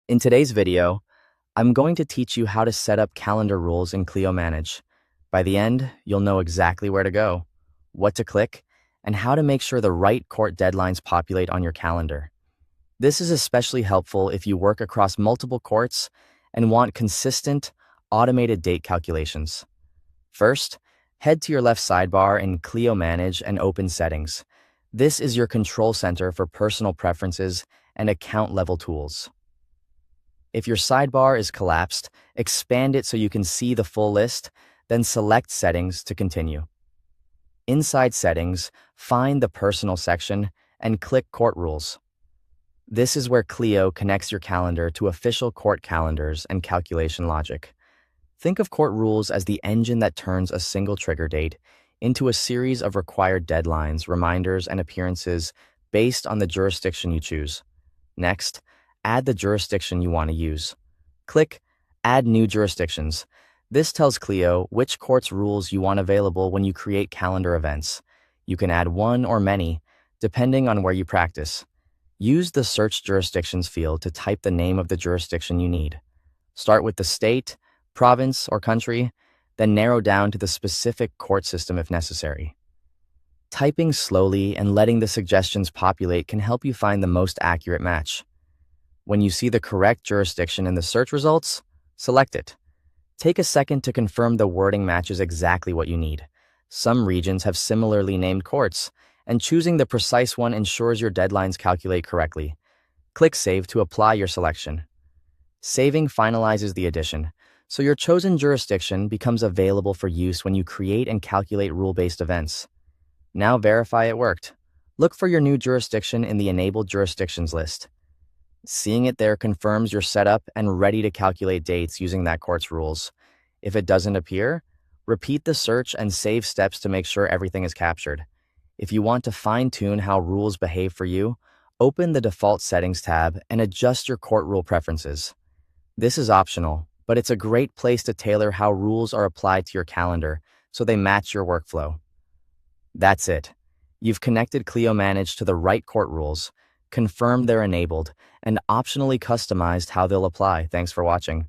In today's video, I'm going to teach you how to set up calendar rules in Clio Manage. By the end, you'll know exactly where to go, what to click, and how to make sure the right court deadlines populate on your calendar. This is especially helpful if you work across multiple courts and want consistent, automated date calculations. First, head to your left sidebar in Clio Manage and open Settings. This is your control center for personal preferences and account-level tools. If your sidebar is collapsed, expand it so you can see the full list, then select Settings to continue. Inside Settings, find the Personal section and click Court Rules. This is where Clio connects your calendar to official court calendars and calculation logic. Think of court rules as the engine that turns a single trigger date into a series of required deadlines, reminders, and appearances based on the jurisdiction you choose. Next, add the jurisdiction you want to use. Click Add New Jurisdictions. This tells Clio which court's rules you want available when you create calendar events. You can add one or many, depending on where you practice. Use the Search Jurisdictions field to type the name of the jurisdiction you need. Start with the state, province, or country, then narrow down to the specific court system if necessary. Typing slowly and letting the suggestions populate can help you find the most accurate match. When you see the correct jurisdiction in the search results, select it. Take a second to confirm the wording matches exactly what you need. Some regions have similarly named courts, and choosing the precise one ensures your deadlines calculate correctly. Click Save to apply your selection. Saving finalizes the addition, so your chosen jurisdiction becomes available for use when you create and calculate rule-based events. Now verify it worked. Look for your new jurisdiction in the Enabled Jurisdictions list. Seeing it there confirms you're set up and ready to calculate dates using that court's rules. If it doesn't appear, repeat the search and save steps to make sure everything is captured. If you want to fine-tune how rules behave for you, open the Default Settings tab and adjust your court rule preferences. This is optional, but it's a great place to tailor how rules are applied to your calendar so they match your workflow. That's it. You've connected Clio Manage to the right court rules, confirmed they're enabled, and optionally customized how they'll apply. Thanks for watching.